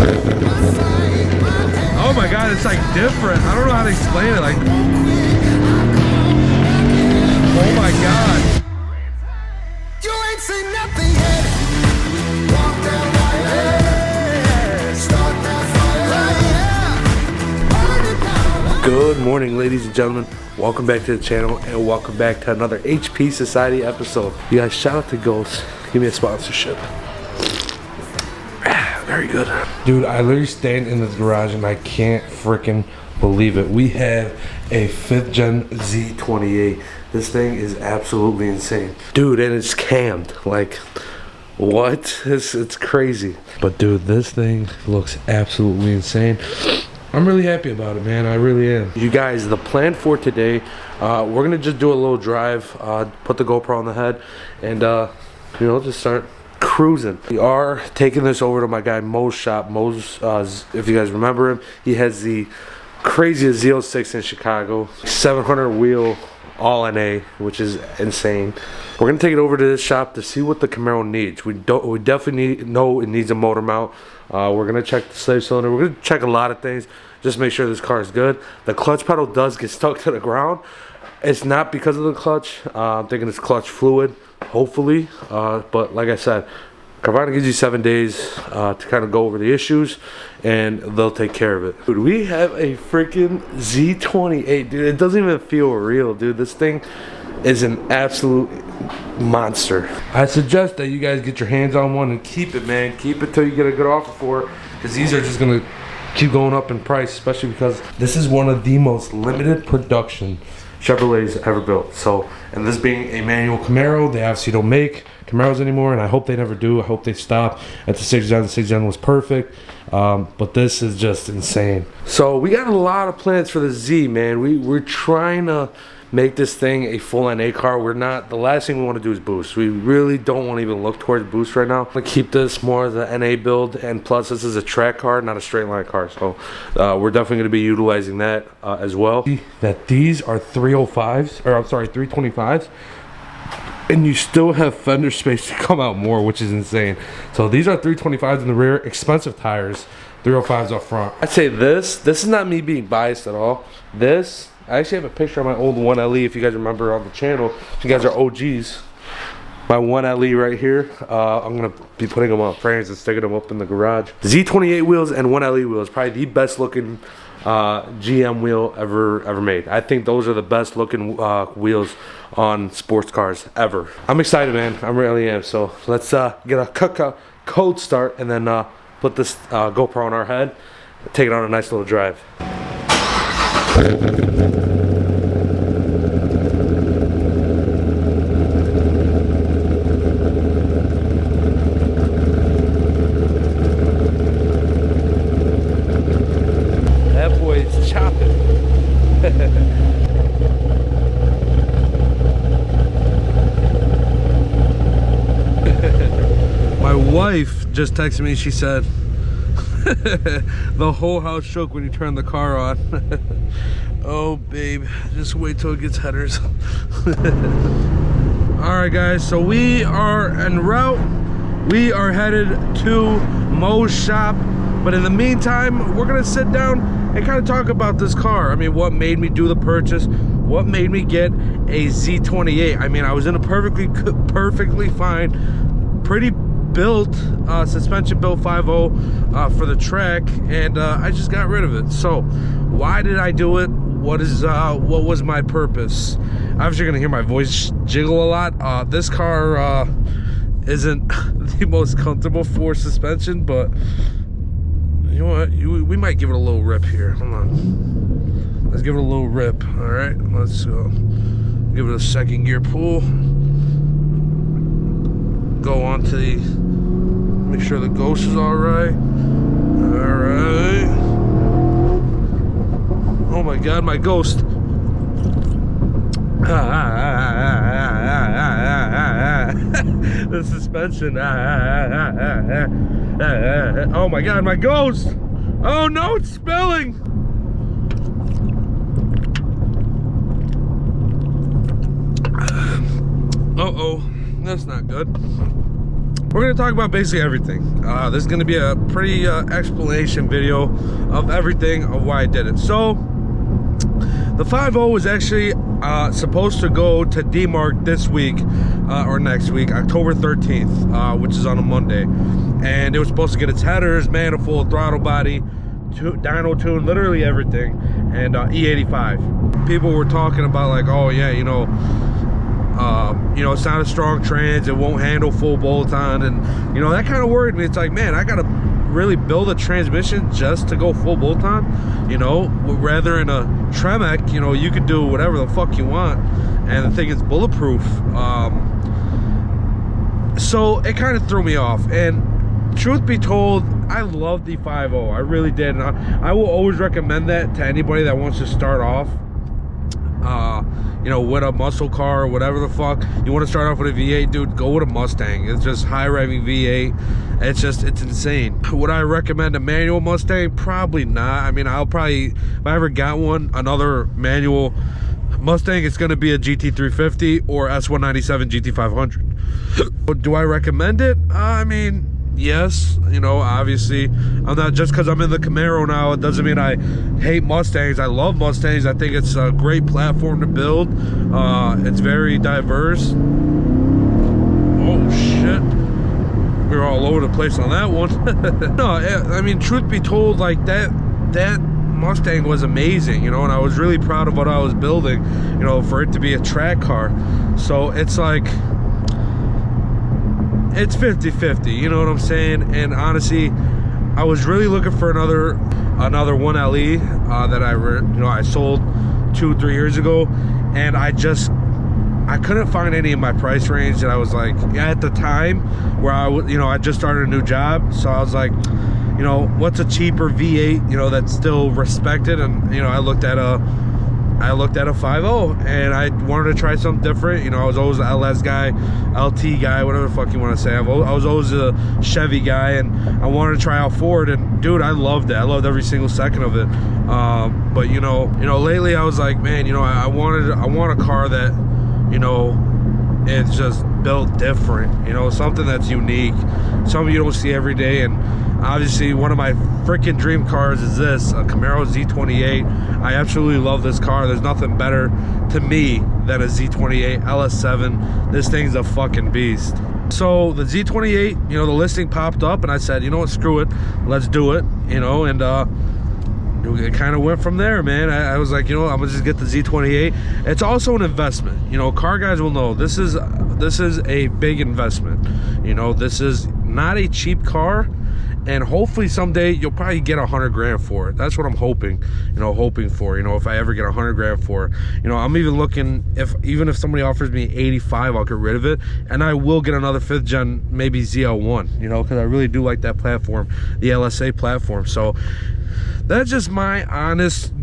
Oh my god, it's like different. I don't know how to explain it. Like, oh my god. You ain't seen nothing yet. Walk that way. Start that fire. Good morning, ladies and gentlemen. Welcome back to the channel and welcome back to another HP Society episode. You guys, shout out to Ghost. Give me a sponsorship. Very good. Dude, I literally stand in this garage and I can't freaking believe it. We have a 5th gen Z28. This thing is absolutely insane. Dude, and it's cammed. Like, what? It's crazy. But dude, this thing looks absolutely insane. I'm really happy about it, man. I really am. You guys, the plan for today, we're gonna just do a little drive, put the GoPro on the head, and you know, just start cruising. We are taking this over to my guy Mo's shop. Mo's, if you guys remember him, he has the craziest Z06 in Chicago, 700 wheel, all NA, which is insane. We're gonna take it over to this shop to see what the Camaro needs. We definitely know it needs a motor mount. We're gonna check the slave cylinder. We're gonna check a lot of things, just make sure this car is good. The clutch pedal does get stuck to the ground. It's not because of the clutch. I'm thinking it's clutch fluid, hopefully. But like I said, Carvana gives you 7 days to kind of go over the issues, and they'll take care of it. Dude, we have a freaking Z28, dude. It doesn't even feel real, dude. This thing is an absolute monster. I suggest that you guys get your hands on one and keep it, man. Keep it till you get a good offer for it, because these are just gonna keep going up in price, especially because this is one of the most limited production Chevrolets ever built. So, and this being a manual Camaro, they obviously don't make Camaros anymore, and I hope they never do. I hope they stop at the 6th gen. The 6th gen was perfect, but this is just insane. So we got a lot of plans for the Z, man. We're trying to make this thing a full NA car. We're not, the last thing we want to do is boost. We really don't want to even look towards boost right now. I'm gonna keep this more as a NA build, and plus this is a track car, not a straight line car. So we're definitely going to be utilizing that as well. That these are 305s, or I'm sorry, 325s, and you still have fender space to come out more, which is insane. So these are 325s in the rear, expensive tires, 305s up front. I'd say this is not me being biased at all. This, I actually have a picture of my old 1LE, if you guys remember on the channel. If you guys are OGs, my 1LE right here. I'm going to be putting them on frames and sticking them up in the garage. Z28 wheels and 1LE wheels, probably the best looking GM wheel ever made. I think those are the best looking wheels on sports cars ever. I'm excited, man. I really am. So let's get a cold start and then put this GoPro on our head, take it on a nice little drive. That boy is chopping. My wife just texted me. She said the whole house shook when you turned the car on. Oh babe, just wait till it gets headers. Alright guys, so we are en route. We are headed to Mo's shop, but in the meantime we're gonna sit down and kind of talk about this car. I mean, what made me do the purchase, what made me get a Z28. I mean, I was in a perfectly fine, pretty built suspension built 5.0 for the track, and I just got rid of it. So why did I do it? What was my purpose? Obviously you're gonna hear my voice jiggle a lot. This car isn't the most comfortable for suspension, but you know what, we might give it a little rip here. Hold on, let's give it a little rip. All right, let's give it a second gear pull, go on to the, make sure the Ghost is all right. All right. Oh my God, my Ghost. The suspension. Oh my God, my Ghost. Oh no, it's spilling. Uh-oh, that's not good. We're gonna talk about basically everything. This is gonna be a pretty explanation video of everything of why I did it. So the 5.0 was actually supposed to go to D-Mark this week or next week, October 13th, which is on a Monday. And it was supposed to get its headers, manifold, throttle body, dyno tune, literally everything, and E85. People were talking about like, oh yeah, you know, it's not a strong trans, it won't handle full bolt-on, and you know, that kind of worried me. It's like, man, I gotta really build a transmission just to go full bolt-on, you know, rather in a tremec, you know, you could do whatever the fuck you want, and the thing is bulletproof. So it kind of threw me off, and truth be told, I love the 5.0, I really did, and I will always recommend that to anybody that wants to start off, you know, with a muscle car or whatever the fuck. You want to start off with a V8, dude, go with a Mustang. It's just high revving V8. It's insane. Would I recommend a manual Mustang? Probably not. I mean, I'll probably, if I ever got one, another manual Mustang, it's going to be a GT350 or S197 GT500. Do I recommend it? I mean, yes, you know, obviously, I'm not, just because I'm in the Camaro now, it doesn't mean I hate Mustangs. I love Mustangs. I think it's a great platform to build. It's very diverse. Oh shit, we're all over the place on that one. No, I mean, truth be told, like that Mustang was amazing, you know, and I was really proud of what I was building, you know, for it to be a track car. So it's like, it's 50-50, you know what I'm saying? And honestly, I was really looking for another 1LE that I sold 2-3 years ago, and I couldn't find any in my price range that I was like, yeah, at the time where I just started a new job, so I was like, you know, what's a cheaper V8, you know, that's still respected? And you know, I looked at a 5.0, and I wanted to try something different. You know, I was always an LS guy, LT guy, whatever the fuck you want to say. I was always a Chevy guy, and I wanted to try out Ford, and dude, I loved it. I loved every single second of it. But you know, lately I was like, man, you know, I want a car that, you know, it's just built different, you know, something that's unique, something you don't see every day. And obviously one of my freaking dream cars is this, a Camaro Z28. I absolutely love this car. There's nothing better to me than a Z28 LS7. This thing's a fucking beast. So the Z28, you know, the listing popped up, and I said, you know what, screw it, let's do it, you know. And it kind of went from there, man. I was like, you know, I'm gonna just get the Z28. It's also an investment, you know. Car guys will know this is a big investment, you know. This is not a cheap car, and hopefully someday you'll probably get 100 grand for it. That's what I'm hoping, you know, for, you know, if I ever get 100 grand for it. You know, I'm even looking, even if somebody offers me 85, I'll get rid of it, and I will get another 5th gen, maybe ZL1, you know, because I really do like that platform, the LSA platform. So that's just my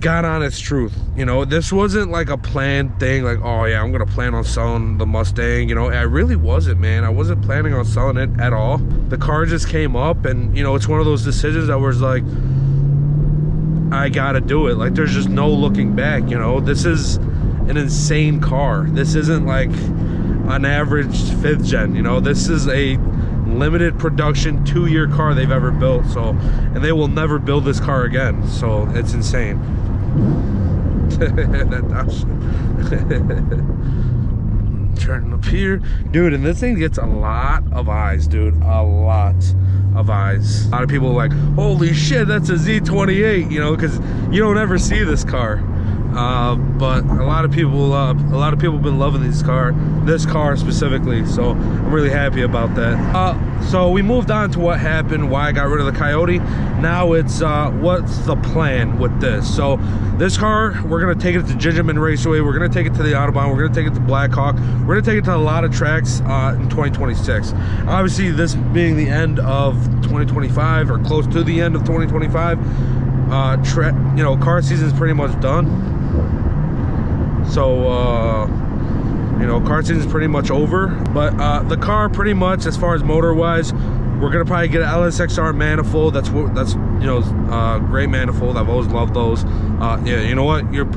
God honest truth. You know, this wasn't like a planned thing, like, oh yeah, I'm gonna plan on selling the Mustang. You know, I really wasn't, man. I wasn't planning on selling it at all. The car just came up, and you know, it's one of those decisions that was like, I gotta do it. Like, there's just no looking back. You know, this is an insane car. This isn't like an average 5th gen, you know. This is a limited production 2-year car they've ever built. So, and they will never build this car again. So it's insane. Turning up here, dude, and this thing gets a lot of eyes, dude. A lot of eyes. A lot of people are like, holy shit, that's a Z28, you know, because you don't ever see this car. But a lot of people have been loving this car specifically, so I'm really happy about that. So we moved on to what happened, why I got rid of the Coyote. Now it's what's the plan with this. So this car, we're gonna take it to Gingerman Raceway, we're gonna take it to the Autobahn, we're gonna take it to Blackhawk, we're gonna take it to a lot of tracks in 2026. Obviously, this being the end of 2025 or close to the end of 2025, you know, car season is pretty much done. So you know, car season is pretty much over, but the car pretty much, as far as motor wise, we're gonna probably get an LSXR manifold. That's you know, great manifold. I've always loved those. Yeah, you know what, you're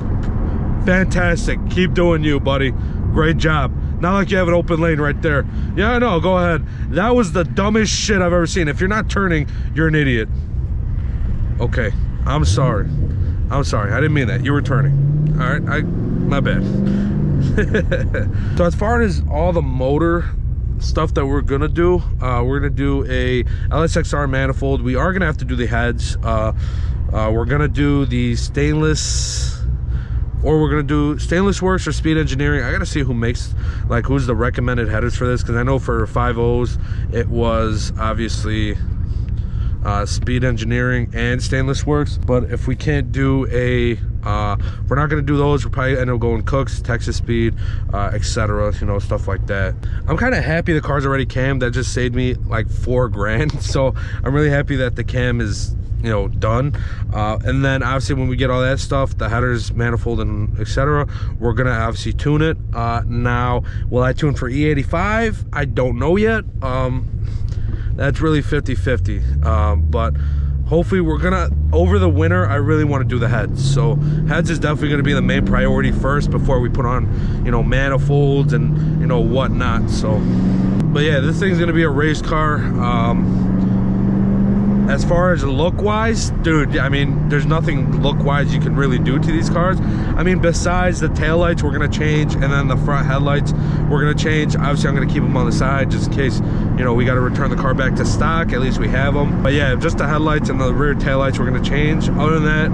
fantastic, keep doing you, buddy, great job. Not like you have an open lane right there. Yeah, I know, go ahead. That was the dumbest shit I've ever seen. If you're not turning, you're an idiot. Okay, I'm sorry. I'm sorry, I didn't mean that. You were turning. All right, my bad. So as far as all the motor stuff that we're gonna do a LSXR manifold. We are gonna have to do the heads. We're gonna do the stainless, or we're gonna do Stainless Works or Speed Engineering. I gotta see who makes, like, who's the recommended headers for this, because I know for 5.0s it was obviously Speed Engineering and Stainless Works. But if we can't do a we're not going to do those, we'll probably end up going Cooks, Texas Speed, etc., you know, stuff like that. I'm kind of happy the car's already cammed. That just saved me like $4 grand, so I'm really happy that the cam is, you know, done. And then obviously when we get all that stuff, the headers, manifold, and etc., we're gonna obviously tune it. Now, will I tune for E85? I don't know yet. That's really 50-50, but hopefully we're gonna, over the winter, I really want to do the heads. So heads is definitely going to be the main priority first before we put on, you know, manifolds and, you know, whatnot. So, but yeah, this thing's going to be a race car. As far as look-wise, dude, I mean, there's nothing look-wise you can really do to these cars. I mean, besides the taillights, we're gonna change, and then the front headlights, we're gonna change. Obviously, I'm gonna keep them on the side just in case, you know, we gotta return the car back to stock. At least we have them. But yeah, just the headlights and the rear taillights, we're gonna change. Other than that,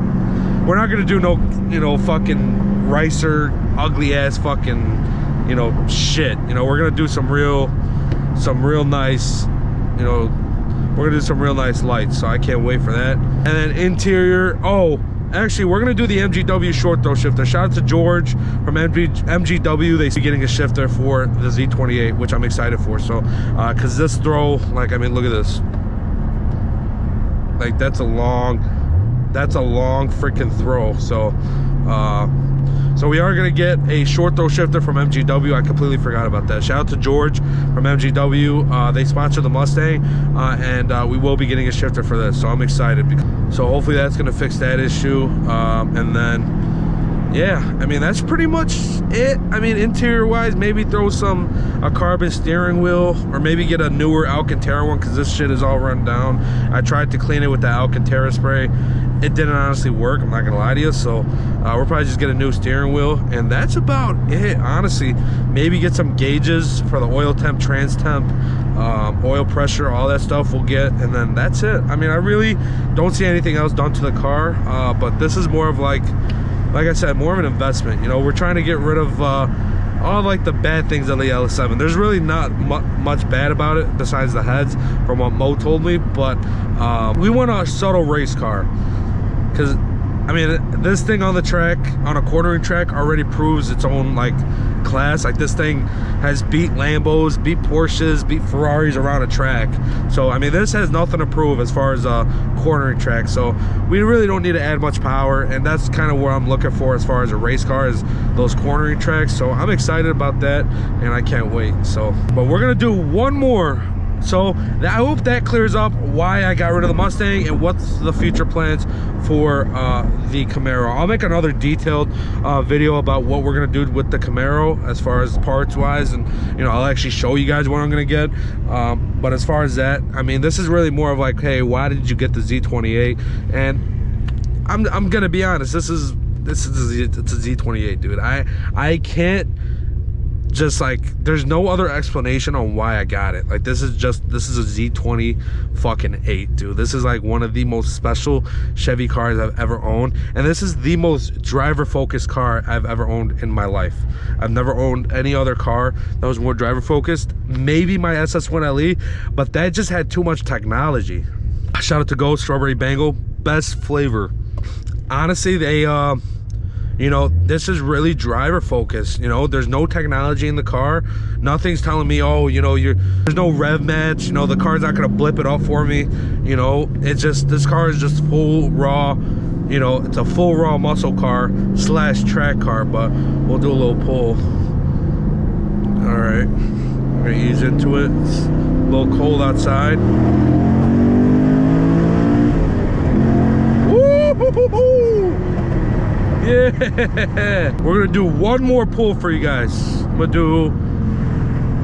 we're not gonna do no, you know, fucking ricer, ugly-ass fucking, you know, shit. You know, we're gonna do some real nice, you know, we're gonna do some real nice lights, so I can't wait for that. And then interior, oh, actually, we're gonna do the MGW short throw shifter. Shout out to George from MGW. They see getting a shifter for the Z28, which I'm excited for. So, cause this throw, like, I mean, look at this. Like, that's a long freaking throw. So, so we are gonna get a short throw shifter from MGW. I completely forgot about that. Shout out to George from MGW. They sponsor the Mustang, and we will be getting a shifter for this. So I'm excited. So hopefully that's gonna fix that issue. And then, yeah, I mean, that's pretty much it. I mean, interior wise, maybe throw a carbon steering wheel, or maybe get a newer Alcantara one, because this shit is all run down. I tried to clean it with the Alcantara spray. It didn't honestly work, I'm not gonna lie to you. So we'll probably just get a new steering wheel, and that's about it, honestly. Maybe get some gauges for the oil temp, trans temp, oil pressure, all that stuff we'll get, and then that's it. I mean, I really don't see anything else done to the car, but this is more of like I said, more of an investment. You know, we're trying to get rid of all like the bad things of the LS7. There's really not much bad about it besides the heads, from what Mo told me. But we want a subtle race car, because I mean, this thing on the track, on a cornering track, already proves its own like class. Like, this thing has beat Lambos, beat Porsches, beat Ferraris around a track. So I mean, this has nothing to prove as far as a cornering track. So we really don't need to add much power, and that's kind of what I'm looking for as far as a race car, is those cornering tracks. So I'm excited about that, and I can't wait. So, but we're gonna do one more. So I hope that clears up why I got rid of the Mustang and what's the future plans for the Camaro. I'll make another detailed video about what we're gonna do with the Camaro as far as parts wise, and you know, I'll actually show you guys what I'm gonna get. But as far as that, I mean, this is really more of like, hey, why did you get the Z28? And I'm gonna be honest, it's a Z28, dude. I can't just, like, there's no other explanation on why I got it. Like, this is a Z20 fucking 8, dude. This is like one of the most special Chevy cars I've ever owned, and this is the most driver focused car I've ever owned in my life. I've never owned any other car that was more driver focused. Maybe my SS1 LE, but that just had too much technology. Shout out to Ghost Strawberry Bangle, best flavor. Honestly, they you know, this is really driver focused. You know, there's no technology in the car. Nothing's telling me, oh, you know, there's no rev match. You know, the car's not gonna blip it up for me. You know, it's just, this car is just full raw. You know, it's a full raw muscle car / track car. But we'll do a little pull. All right, we're gonna ease into it. It's a little cold outside. Woo-hoo-hoo-hoo! Yeah, we're gonna do one more pull for you guys. I'm gonna do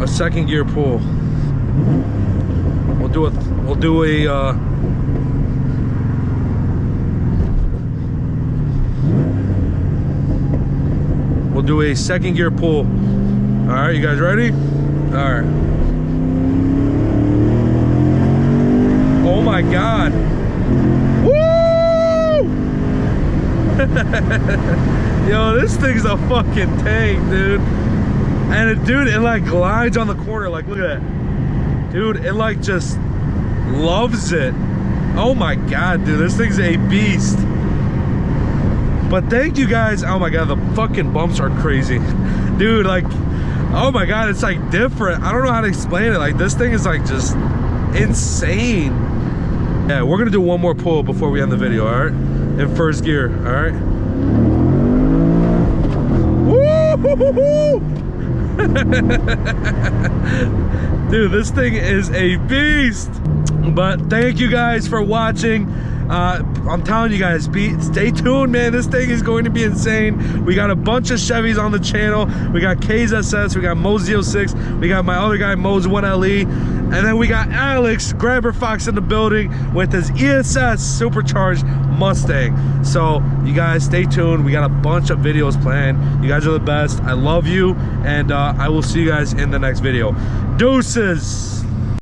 a second gear pull. We'll do a second gear pull. All right, you guys ready? All right. Oh my God. Woo! Yo, this thing's a fucking tank, dude. And it like glides on the corner. Like, look at that. Dude, it like just loves it. Oh my God, dude, this thing's a beast. But thank you guys. Oh my God, the fucking bumps are crazy. Dude, like, oh my God, it's like different. I don't know how to explain it. Like, this thing is like just insane. Yeah, we're gonna do one more pull before we end the video, all right? In first gear, all right? Woo! Dude, this thing is a beast. But thank you guys for watching. I'm telling you guys, stay tuned, man. This thing is going to be insane. We got a bunch of Chevys on the channel. We got K's SS, we got Mo's Z06, we got my other guy Mo's 1LE, and then we got Alex Grabber Fox in the building with his ESS supercharged Mustang. So you guys stay tuned. We got a bunch of videos planned. You guys are the best. I love you, and I will see you guys in the next video. Deuces.